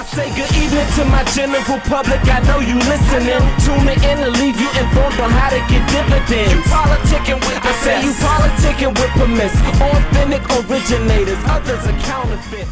I say good evening to my general public. I know you listening. Tune in to leave you informed on how to get dividends. You politicking with I say you politicking with permiss. Authentic originators, others are counterfeit.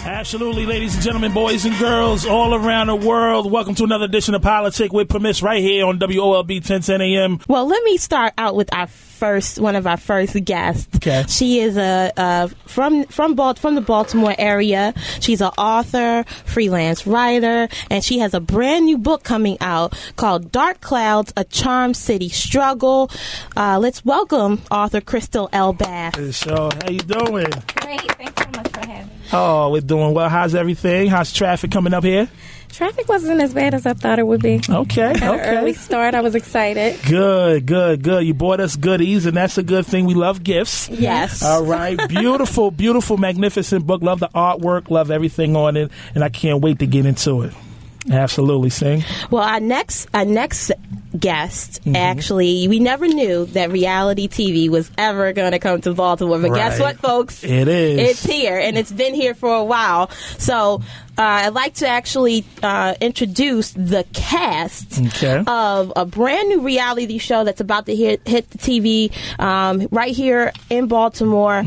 Absolutely, ladies and gentlemen, boys and girls all around the world. Welcome to another edition of Politic With Permiss right here on WOLB 1010 AM. Well, let me start out with one of our first guests. Okay. She is from the Baltimore area. She's an author, freelance writer, and she has a brand new book coming out called Dark Clouds: A Charm City Struggle. Let's welcome author Crystal L. Bath. So, how you doing? Great. Thanks so much for having me. Oh, we're doing well. How's everything? How's traffic coming up here? Traffic wasn't as bad as I thought it would be. Okay. Had an early start. I was excited. Good. You bought us goodies, and that's a good thing. We love gifts. Yes. All right. Beautiful, magnificent book. Love the artwork. Love everything on it, and I can't wait to get into it. Absolutely, Sing. Well, our next guest, actually, we never knew that reality TV was ever going to come to Baltimore. But guess what, folks? It is. It's here, and it's been here for a while. So I'd like to actually introduce the cast of a brand new reality show that's about to hit the TV right here in Baltimore.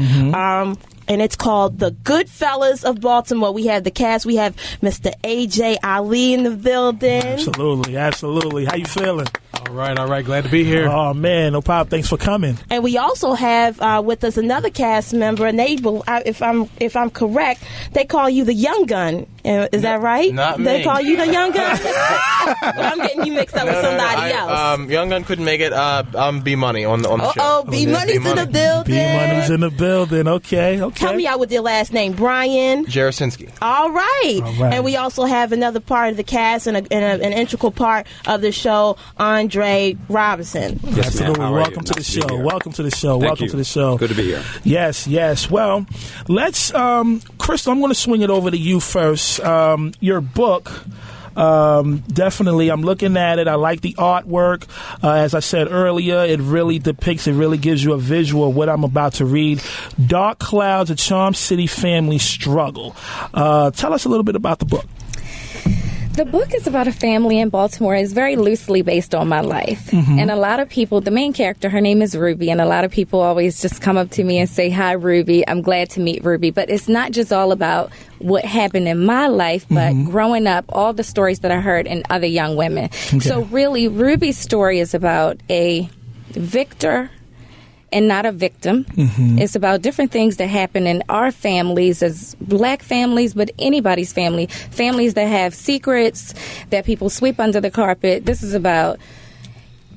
And it's called The Good Fellas of Baltimore. We have the cast. We have Mr. A.J. Ali in the building. Absolutely. How you feeling? All right. Glad to be here. Oh, man. No problem. Thanks for coming. And we also have with us another cast member, and they, if I'm correct, they call you the Young Gun. Is that right? Not me. They call you the Young Gun? Well, I'm getting you mixed up with somebody else. Young Gun couldn't make it. I'm B Money on the show. Oh, B Money's in the building. B Money's in the building. Okay. Help me out with your last name, Brian Jarasinski. All right. And we also have another part of the cast and an integral part of the show, Andre Robinson. Yes, absolutely. Welcome to the show. Good to be here. Yes. Well, let's, Crystal, I'm going to swing it over to you first. Your book. Definitely, I'm looking at it. I like the artwork. As I said earlier, it really gives you a visual of what I'm about to read. Dark Clouds: A Charm City Family Struggle. Tell us a little bit about the book. The book is about a family in Baltimore. It's very loosely based on my life. And a lot of people, the main character, her name is Ruby, and a lot of people always just come up to me and say, "Hi, Ruby. I'm glad to meet Ruby." But it's not just all about what happened in my life, but growing up, all the stories that I heard in other young women. Okay. So really, Ruby's story is about a victor and not a victim. It's about different things that happen in our families as black families, but anybody's families that have secrets that people sweep under the carpet. This is about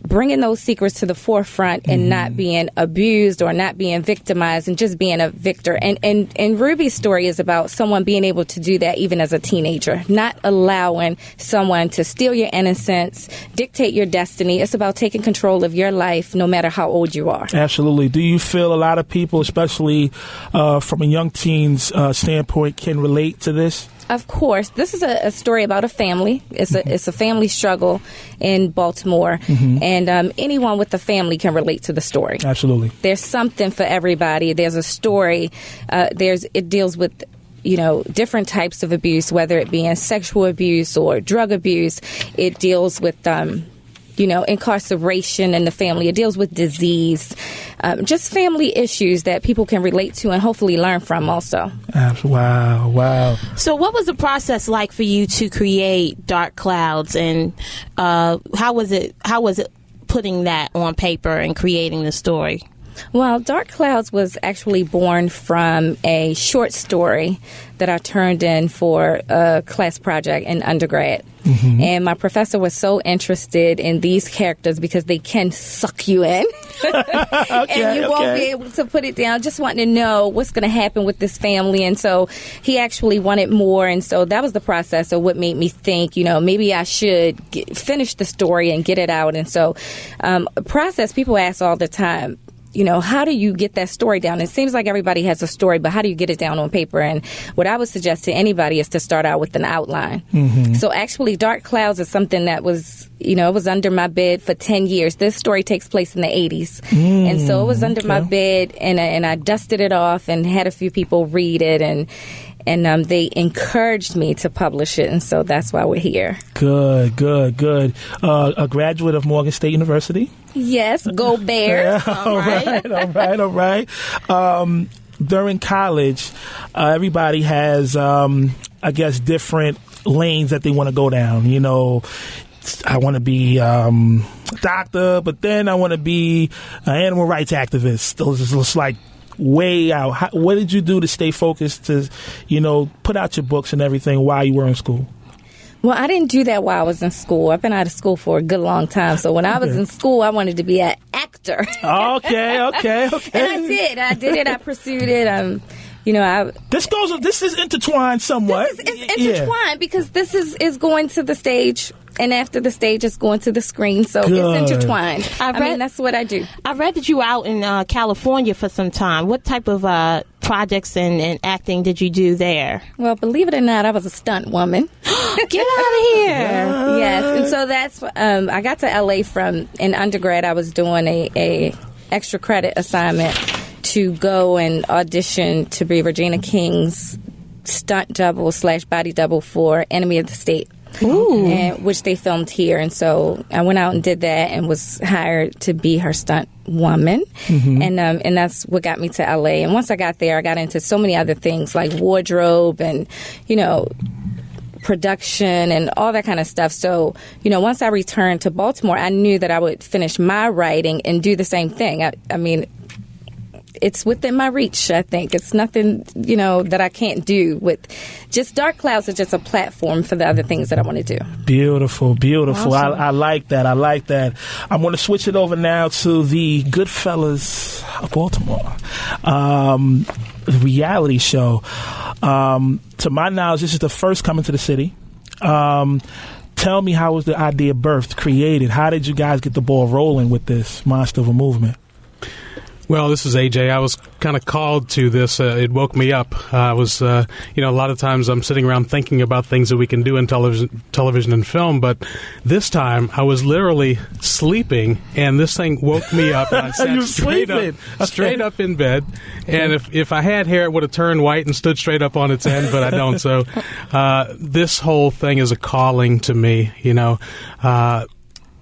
bringing those secrets to the forefront and not being abused or not being victimized and just being a victor. And Ruby's story is about someone being able to do that even as a teenager, not allowing someone to steal your innocence, dictate your destiny. It's about taking control of your life no matter how old you are. Absolutely. Do you feel a lot of people, especially from a young teen's standpoint, can relate to this? Of course. This is a story about a family. It's a family struggle in Baltimore, and anyone with a family can relate to the story. Absolutely. There's something for everybody. There's a story. It deals with different types of abuse, whether it be in sexual abuse or drug abuse. It deals with incarceration in the family. It deals with disease, just family issues that people can relate to and hopefully learn from also. Wow. So what was the process like for you to create Dark Clouds, and how was it putting that on paper and creating the story? Well, Dark Clouds was actually born from a short story that I turned in for a class project in undergrad. Mm-hmm. And my professor was so interested in these characters because they can suck you in. And you won't be able to put it down. Just wanting to know what's going to happen with this family. And so he actually wanted more. And so that was the process of what made me think, maybe I should finish the story and get it out. And so process, people ask all the time, how do you get that story down? It seems like everybody has a story, but how do you get it down on paper? And what I would suggest to anybody is to start out with an outline. Mm-hmm. So actually, Dark Clouds is something that was, it was under my bed for 10 years. This story takes place in the 80s. And so it was under my bed, and I dusted it off and had a few people read it, and they encouraged me to publish it, and so that's why we're here. Good. A graduate of Morgan State University? Yes, go Bears. All right. During college, everybody has, different lanes that they want to go down. I want to be a doctor, but then I want to be an animal rights activist. Those are just like way out. What did you do to stay focused to, put out your books and everything while you were in school? Well, I didn't do that while I was in school. I've been out of school for a good long time. So when I was in school, I wanted to be an actor. Okay. And I did it. I pursued it. This is intertwined somewhat. This is intertwined because this is going to the stage, and after the stage, it's going to the screen. So it's intertwined. That's what I do. I read that you were out in California for some time. What type of projects and acting did you do there? Well, believe it or not, I was a stunt woman. Get out of here! Yes, and so that's I got to LA from in undergrad. I was doing a extra credit assignment to go and audition to be Regina King's stunt double / body double for Enemy of the State. Ooh. Which they filmed here. And so I went out and did that and was hired to be her stunt woman. Mm-hmm. And that's what got me to LA. And once I got there, I got into so many other things like wardrobe and, production and all that kind of stuff. So, once I returned to Baltimore, I knew that I would finish my writing and do the same thing. I mean, it's within my reach, I think. It's nothing, that I can't do with just Dark Clouds is just a platform for the other things that I want to do. Beautiful. Awesome. I like that. I'm going to switch it over now to the Good Fellas of Baltimore, the reality show. To my knowledge, this is the first coming to the city. Tell me, how was the idea birthed, created? How did you guys get the ball rolling with this monster of a movement? Well, this is AJ. I was kind of called to this. It woke me up. I was, a lot of times I'm sitting around thinking about things that we can do in television and film, but this time I was literally sleeping, and this thing woke me up, and I sat straight up in bed. And if I had hair, it would have turned white and stood straight up on its end, but I don't. So this whole thing is a calling to me,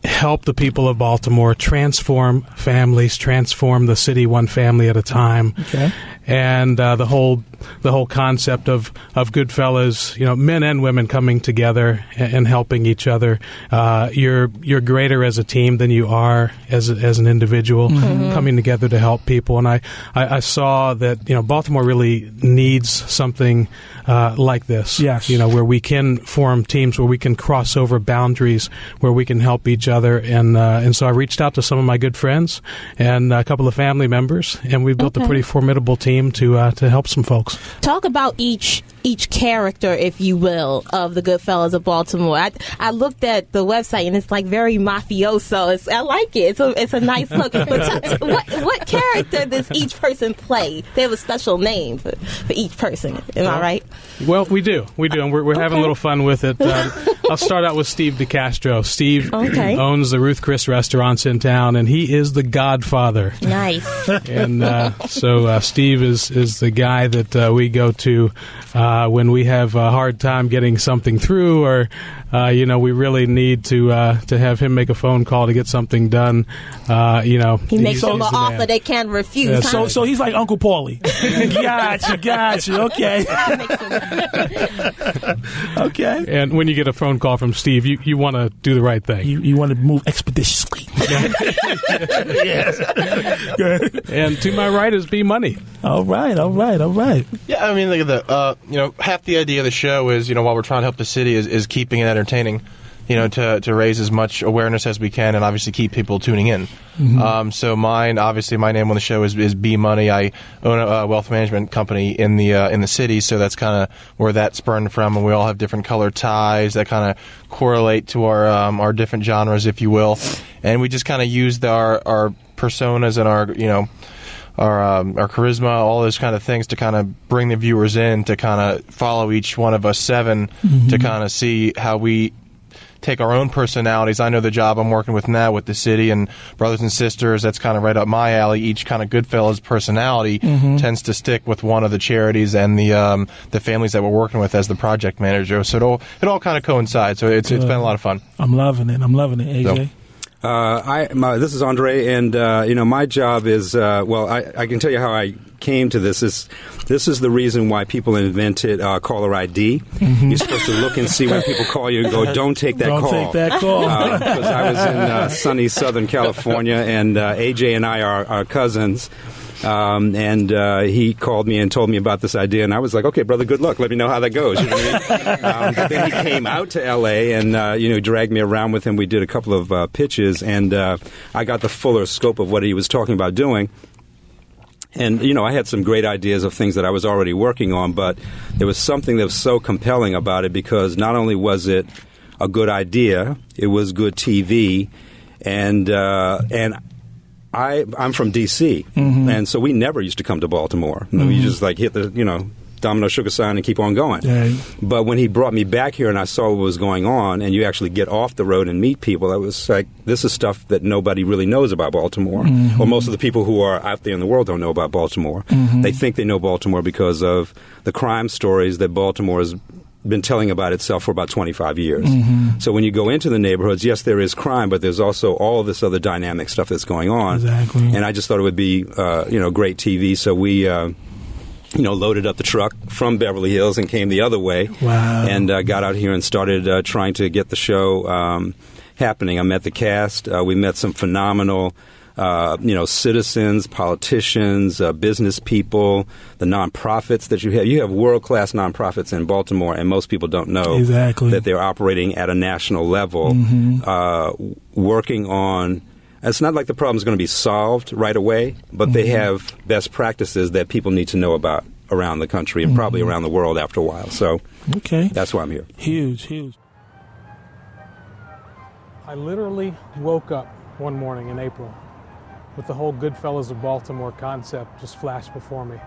help the people of Baltimore, transform families, transform the city one family at a time. Okay. And the whole concept of Good Fellas, men and women coming together and helping each other. You're greater as a team than you are as an individual, coming together to help people. And I saw that Baltimore really needs something like this. Yes. Where we can form teams, where we can cross over boundaries, where we can help each other. And so I reached out to some of my good friends and a couple of family members, and we built a pretty formidable team to help some folks. Talk about each character, if you will, of the Good Fellas of Baltimore. I looked at the website, and it's like very mafioso. I like it. It's a nice look. But what character does each person play? They have a special name for each person. Am I right? Well, we do, and we're having a little fun with it. I'll start out with Steve DeCastro. Steve Okay. owns the Ruth Chris restaurants in town, and he is the godfather. Nice. And so Steve is the guy that we go to when we have a hard time getting something through, or we really need to have him make a phone call to get something done. He makes them an the offer man. they can't refuse. Yeah, huh? So he's like Uncle Paulie. Gotcha. Okay. Okay. And when you get a phone call from Steve, you want to do the right thing. You want to move expeditiously. Yes. Good. And to my right is B Money. All right. Yeah, I mean, look at the half the idea of the show is while we're trying to help the city is keeping it entertaining, to raise as much awareness as we can and obviously keep people tuning in. Mm-hmm. So my name on the show is B Money. I own a wealth management company in the city, so that's kind of where that spurned from. And we all have different colored ties that kind of correlate to our different genres, if you will. And we just kind of used our personas and our charisma, all those kind of things to kind of bring the viewers in to kind of follow each one of us seven to kind of see how we take our own personalities. I know the job I'm working with now with the city and brothers and sisters, that's kind of right up my alley. Each kind of Goodfellas personality tends to stick with one of the charities and the families that we're working with as the project manager. So it all kind of coincides. So it's been a lot of fun. I'm loving it, AJ. So. This is Andre, and my job is I can tell you how I came to this. This is the reason why people invented caller ID. You're supposed to look and see when people call you and go, "Don't take that call." Don't take that call. Because I was in sunny Southern California, and AJ and I are cousins. And he called me and told me about this idea, and I was like, "Okay, brother, good luck. Let me know how that goes." You know what I mean? But then he came out to L.A. and dragged me around with him. We did a couple of pitches, and I got the fuller scope of what he was talking about doing. And I had some great ideas of things that I was already working on, but there was something that was so compelling about it because not only was it a good idea, it was good TV, and I'm from D.C., and so we never used to come to Baltimore. We just hit the domino sugar sign and keep on going. Right. But when he brought me back here and I saw what was going on, and you actually get off the road and meet people, I was like, this is stuff that nobody really knows about Baltimore, or most of the people who are out there in the world don't know about Baltimore. They think they know Baltimore because of the crime stories that Baltimore has been telling about itself for about 25 years. So when you go into the neighborhoods, yes, there is crime, but there's also all this other dynamic stuff that's going on. Exactly. And I just thought it would be, great TV. So we, loaded up the truck from Beverly Hills and came the other way. Wow. And got out here and started trying to get the show happening. I met the cast. We met some phenomenal citizens, politicians, business people, the nonprofits that you have. You have world-class nonprofits in Baltimore, and most people don't know that they're operating at a national level, working on. It's not like the problem is going to be solved right away, but they have best practices that people need to know about around the country and probably around the world after a while. So that's why I'm here. Huge. I literally woke up one morning in April with the whole Good Fellas of Baltimore concept just flashed before me.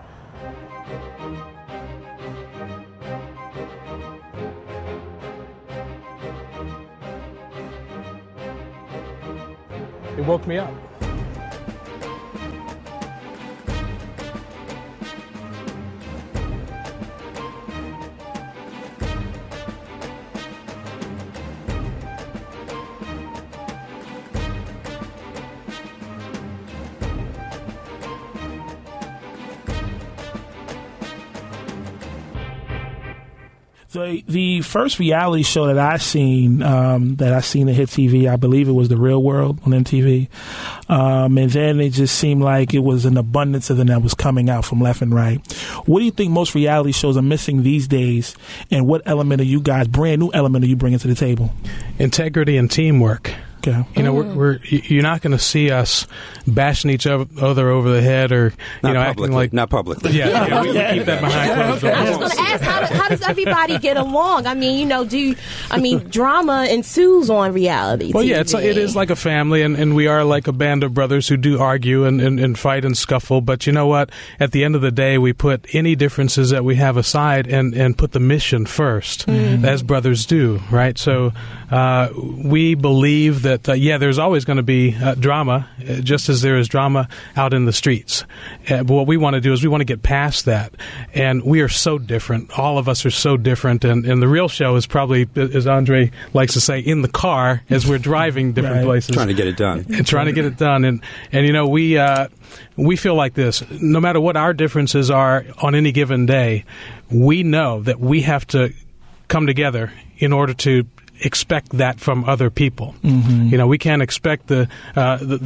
It woke me up. The first reality show that I seen that hit TV, I believe it was The Real World on MTV, and then it just seemed like it was an abundance of them that was coming out from left and right. What do you think most reality shows are missing these days, and what element are you guys, brand new element, are you bringing to the table? Integrity and teamwork. Okay. You know, you're not going to see us bashing each other over the head or acting like not publicly. Yeah, we keep that behind closed doors. I was going to ask, how does everybody get along? I mean, drama ensues on reality Well, TV. yeah, it is like a family, and we are like a band of brothers who do argue and fight and scuffle. But you know what? At the end of the day, we put any differences that we have aside and put the mission first, as brothers do, right? So we believe that, there's always going to be drama, just as there is drama out in the streets. But what we want to do is we want to get past that. And we are so different. All of us are so different. And the real show is probably, as Andre likes to say, in the car as we're driving different places. Trying to get it done. And trying to get it done. And we feel like this. No matter what our differences are on any given day, we know that we have to come together in order to expect that from other people. We can't expect the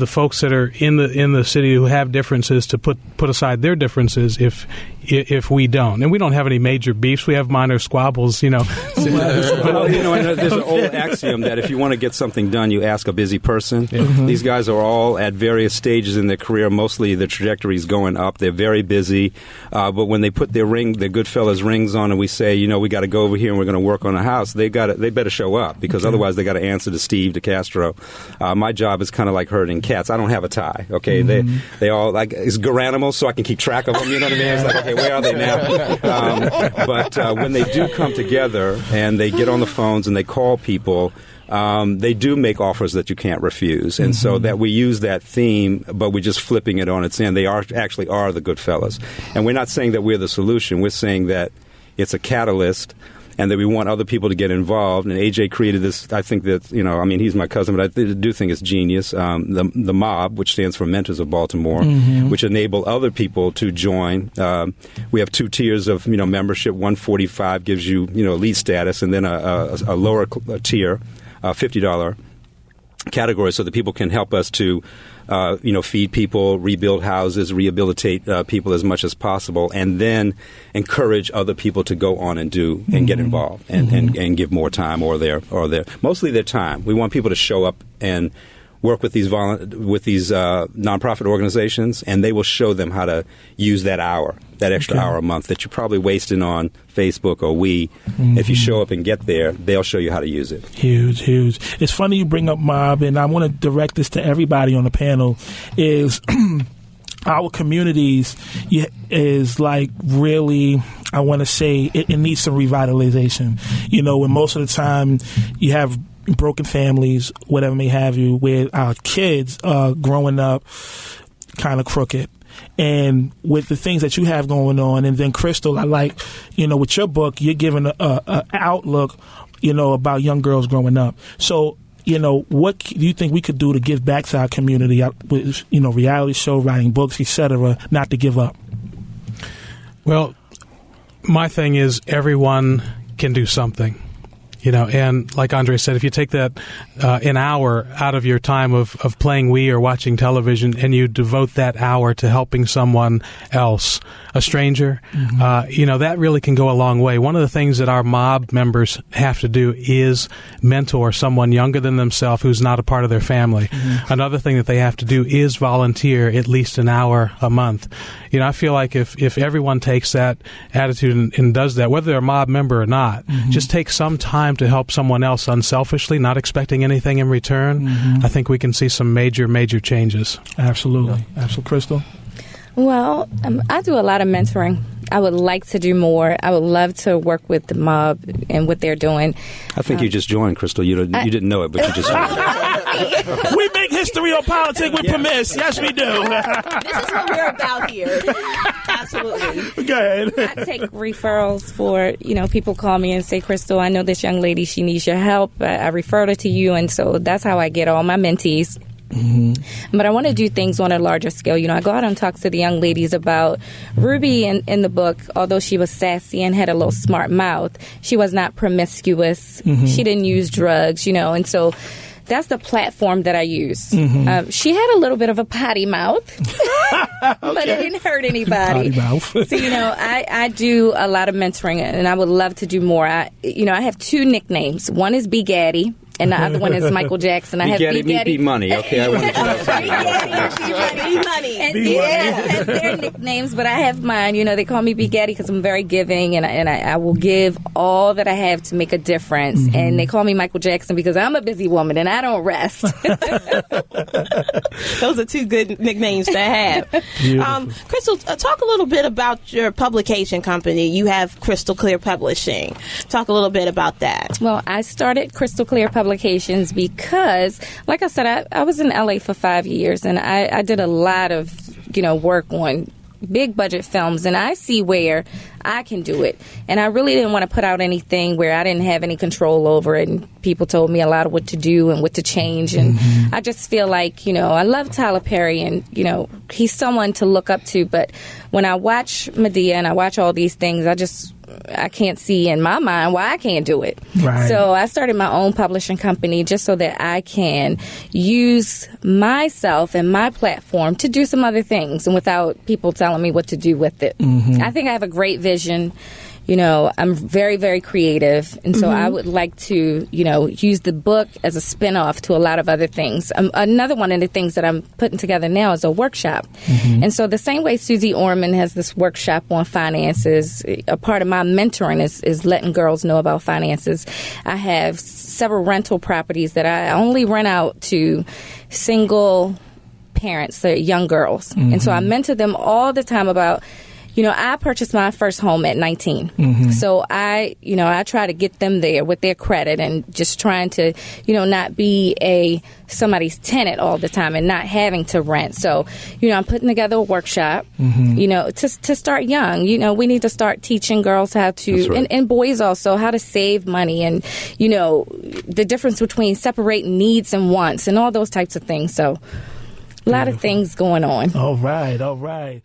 folks that are in the city who have differences to put aside their differences if we don't. And we don't have any major beefs. We have minor squabbles. But there's an old axiom that if you want to get something done, you ask a busy person. These guys are all at various stages in their career. Mostly the trajectory is going up. They're very busy. But when they put their Good Fellas rings on, and we say, we got to go over here and we're going to work on a house, they better show up, because otherwise they got to answer to Steve, to Castro. My job is kind of like herding cats. I don't have a tie. Okay, they all like it's Garanimals, so I can keep track of them. You know what I mean? It's like, okay, where are they now? But when they do come together and they get on the phones and they call people, they do make offers that you can't refuse. And so that we use that theme, but we're just flipping it on its end. They actually are the good fellas. And we're not saying that we're the solution. We're saying that it's a catalyst, and that we want other people to get involved. And AJ created this. I think that, he's my cousin, but I do think it's genius. The MOB, which stands for Mentors of Baltimore, which enable other people to join. We have 2 tiers of, membership. $145 gives you, elite status, and then a lower tier, $50 category, so that people can help us to feed people, rebuild houses, rehabilitate people as much as possible, and then encourage other people to go on and do and get involved and give more time or their mostly their time. We want people to show up and work with these nonprofit organizations, and they will show them how to use that extra hour a month that you're probably wasting on Facebook or If you show up and get there, they'll show you how to use it. Huge. It's funny you bring up MOB, and I want to direct this to everybody on the panel, is our communities is like really, I want to say, it needs some revitalization. When most of the time you have broken families, whatever may have you, where our kids are growing up kind of crooked. And with the things that you have going on, and then Crystal, I like, with your book, you're giving a outlook, about young girls growing up. So, what do you think we could do to give back to our community with, reality show, writing books, etc., not to give up? Well, my thing is everyone can do something. And like Andre said, if you take that an hour out of your time of playing Wii or watching television, and you devote that hour to helping someone else, a stranger, that really can go a long way. One of the things that our MOB members have to do is mentor someone younger than themselves who's not a part of their family. Another thing that they have to do is volunteer at least an hour a month. I feel like if everyone takes that attitude and does that, whether they're a MOB member or not, just take some time to help someone else unselfishly, not expecting anything in return, I think we can see some major changes. Absolutely. Absolutely. Crystal? Well, I do a lot of mentoring. I would like to do more. I would love to work with the MOB and what they're doing. I think you just joined, Crystal. You didn't know it, but you just joined. We make history on Politic with Permiss. Yes, we do. This is what we're about here. Absolutely. Go ahead. I take referrals for, people call me and say, Crystal, I know this young lady, she needs your help. I referred her to you, and so that's how I get all my mentees. But I want to do things on a larger scale. I go out and talk to the young ladies about Ruby in the book. Although she was sassy and had a little smart mouth, she was not promiscuous. She didn't use drugs, and so that's the platform that I use. She had a little bit of a potty mouth, but it didn't hurt anybody. Potty mouth. So, I do a lot of mentoring, and I would love to do more. I have 2 nicknames. One is Big Addy. and the other one is Michael Jackson. I have Begetty Money. Okay, I want to Money. And their nicknames, but I have mine. You know, they call me Begetty because I'm very giving, and I will give all that I have to make a difference. Mm-hmm. And they call me Michael Jackson because I'm a busy woman and I don't rest. Those are two good nicknames to have. Crystal, talk a little bit about your publication company. You have Crystal Clear Publishing. Talk a little bit about that. Well, I started Crystal Clear Publications because, like I said, I was in LA for 5 years, and I did a lot of, work on big budget films, and I see where I can do it. And I really didn't want to put out anything where I didn't have any control over it, and people told me a lot of what to do and what to change. And I just feel like, I love Tyler Perry, and, he's someone to look up to. But when I watch Medea and I watch all these things, I can't see in my mind why I can't do it. Right. So I started my own publishing company just so that I can use myself and my platform to do some other things, and without people telling me what to do with it. I think I have a great vision. I'm very, very creative, and so I would like to, use the book as a spinoff to a lot of other things. Another one of the things that I'm putting together now is a workshop. And so the same way Susie Orman has this workshop on finances, a part of my mentoring is letting girls know about finances. I have several rental properties that I only rent out to single parents, they're young girls. And so I mentor them all the time about, I purchased my first home at 19. So I try to get them there with their credit, and just trying to, not be somebody's tenant all the time and not having to rent. So, I'm putting together a workshop, to start young. We need to start teaching girls how to, and boys also, how to save money, and, the difference between separating needs and wants and all those types of things. So a lot of things going on. All right.